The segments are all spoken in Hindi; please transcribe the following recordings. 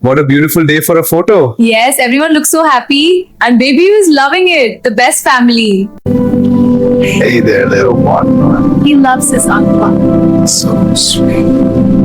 What a beautiful day for a photo. Yes, everyone looks so happy, and baby is loving it. The best family. Hey there, little one. He loves his uncle. So sweet.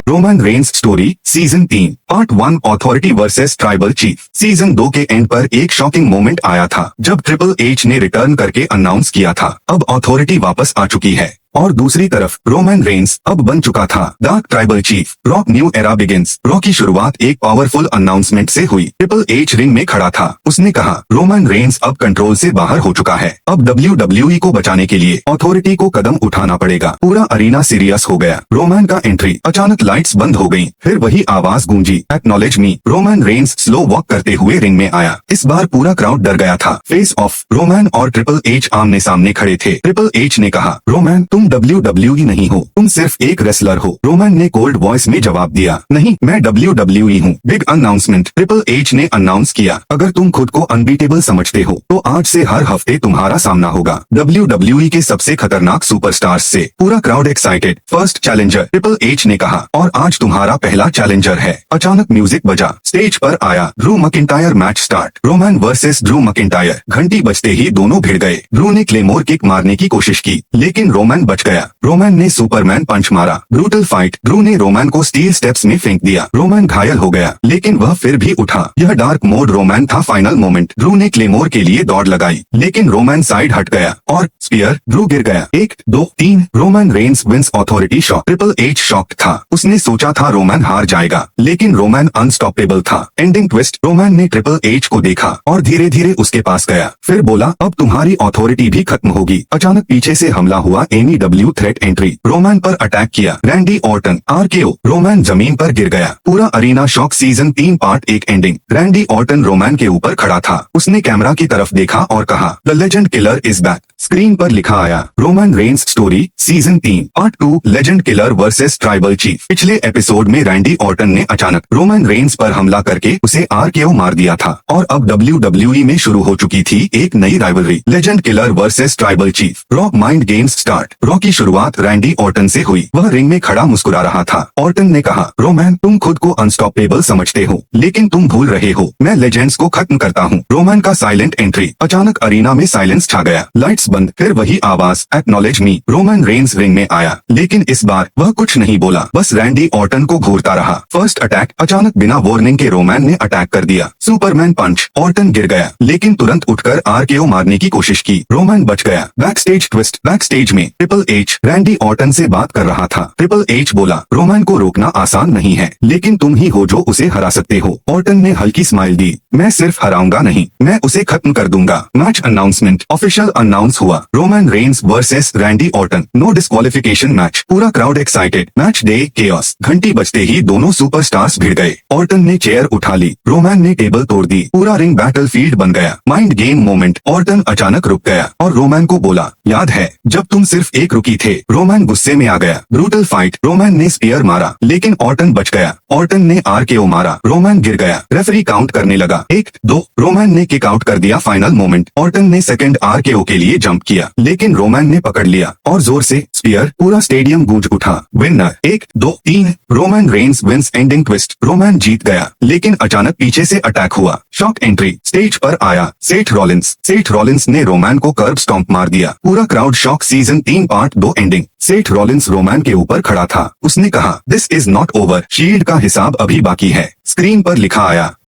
Roman Reigns story season 3 part 1 authority versus tribal chief. Season 2 के एंड पर एक शॉकिंग मोमेंट आया था जब ट्रिपल एच ने रिटर्न करके अनाउंस किया था अब अथॉरिटी वापस आ चुकी है और दूसरी तरफ रोमन रेंस अब बन चुका था dark tribal chief. Rock new era begins. Raw की शुरुआत एक पावरफुल अनाउंसमेंट से हुई। ट्रिपल एच रिंग में खड़ा था। उसने कहा रोमन रेंस अब कंट्रोल से बाहर हो चुका है। अब WWE को बचाने के लिए अथॉरिटी को कदम उठाना पड़ेगा। पूरा अरीना सीरियस हो गया। रोमन का एंट्री। अचानक लाइट्स बंद हो गयी। फिर वही आवाज गूंजी, एक्नॉलेज मी। रोमन रेंस स्लो वॉक करते हुए रिंग में आया। इस बार पूरा क्राउड डर गया था। Face of. रोमन और ट्रिपल एच आमने सामने खड़े थे। ट्रिपल एच ने कहा रोमन तुम WWE नहीं हो, तुम सिर्फ एक रेसलर हो। रोमन ने कोल्ड वॉइस में जवाब दिया नहीं, मैं WWE हूँ। Big announcement. ट्रिपल एच ने अनाउंस किया अगर तुम खुद को अनबीटेबल समझते हो तो आज से हर हफ्ते तुम्हारा सामना होगा WWE के सबसे खतरनाक सुपरस्टार्स से। पूरा crowd excited. First challenger. Triple H ने कहा और आज तुम्हारा पहला चैलेंजर है। अचानक म्यूजिक बजा। स्टेज पर आया Drew McIntyre. Match start. Roman versus Drew McIntyre. घंटी बजते ही दोनों भिड़ गए। ड्रू ने क्लेमोर किक मारने की कोशिश की लेकिन रोमन बच गया। रोमन ने सुपरमैन पंच मारा। Brutal fight. ड्रू ने रोमन को स्टील स्टेप्स में फेंक दिया। रोमन घायल हो गया लेकिन वह फिर भी उठा। यह डार्क मोड रोमन था। Final moment. ड्रू ने क्लेमोर के लिए दौड़ लगाई लेकिन रोमन साइड हट गया और स्पीयर। ड्रू गिर गया। 1 2 3 Roman Reigns wins authority shock. Triple H shocked था। उसने सोचा था रोमन हार जाएगा लेकिन रोमन अनस्टॉपेबल था। Ending twist. रोमन ने ट्रिपल एच को देखा और धीरे धीरे उसके पास गया। फिर बोला अब तुम्हारी अथॉरिटी भी खत्म होगी। अचानक पीछे से हमला हुआ। AEW threat entry. रोमन पर अटैक किया। Randy Orton. RKO। रोमन जमीन पर गिर गया। पूरा arena shock. Season 3 part 1 ending. Randy Orton Roman के ऊपर खड़ा था। उसने कैमरा की तरफ देखा और कहा the legend killer is back. Screen पर लिखा आया Roman Reigns story season 3 part 2 legend killer versus tribal chief. पिछले एपिसोड में रैंडी ऑर्टन ने अचानक रोमन रेंस पर हमला करके उसे RKO मार दिया था और अब WWE में शुरू हो चुकी थी एक नई rivalry legend killer versus tribal chief. Raw mind games start. Raw की शुरुआत रैंडी ऑर्टन से हुई। वह रिंग में खड़ा मुस्कुरा रहा था। ऑर्टन ने कहा रोमन तुम खुद को अनस्टॉपेबल समझते हो लेकिन तुम भूल रहे हो मैं लेजेंड्स को खत्म करता हूँ। रोमन का साइलेंट एंट्री। अचानक अरीना में साइलेंस छा गया। लाइट्स बंद। फिर वही आवाज एक्नॉलेज मी। रोमन रेंस रिंग में आया लेकिन इस बार वह कुछ नहीं बोला, बस रैंडी ऑर्टन को घूरता रहा। First attack. अचानक बिना वार्निंग के रोमन ने अटैक कर दिया। सुपरमैन पंच। ऑर्टन गिर गया लेकिन तुरंत उठकर RKO मारने की कोशिश की। रोमन बच गया। Back stage twist. Back stage में ट्रिपल एच रैंडी ऑर्टन से बात कर रहा था। ट्रिपल एच बोला रोमन को रोकना आसान नहीं है लेकिन तुम ही हो जो उसे हरा सकते हो। ऑर्टन ने हल्की स्माइल दी मैं सिर्फ हराऊंगा नहीं, मैं उसे खत्म कर दूंगा। Match announcement. ऑफिशियल अनाउंस हुआ Roman Reigns versus Randy Orton. No disqualification match. पूरा crowd excited. Match day chaos. घंटी बजते ही दोनों सुपरस्टार्स भिड़ गए। ऑर्टन ने चेयर उठा ली। रोमन ने टेबल तोड़ दी। पूरा रिंग बैटल फील्ड बन गया। Mind game moment. ऑर्टन अचानक रुक गया और रोमन को बोला याद है जब तुम सिर्फ एक रुकी थे। रोमन गुस्से में आ गया। Brutal fight. रोमन ने स्पीयर मारा लेकिन ऑर्टन बच गया। ऑर्टन ने RKO मारा। रोमन गिर गया। रेफरी काउंट करने लगा 1 2। रोमन ने किक आउट कर दिया। Final moment. ऑर्टन ने सेकंड RKO के लिए जंप किया लेकिन रोमन ने पकड़ लिया और जोर से स्पीयर। पूरा स्टेडियम गूंज उठा। Winner 1 2 3 Roman Reigns wins. Ending twist. Roman जीत गया लेकिन अचानक पीछे से अटैक हुआ। Shock entry. स्टेज पर आया सेथ रॉलिंस। सेथ रॉलिंस ने रोमन को कर्ब स्टॉम्प मार दिया। पूरा crowd shock. Season 3 part 2 ending. Seth Rollins Roman के ऊपर खड़ा था। उसने कहा this is not over. Shield का हिसाब अभी बाकी है। स्क्रीन पर लिखा आया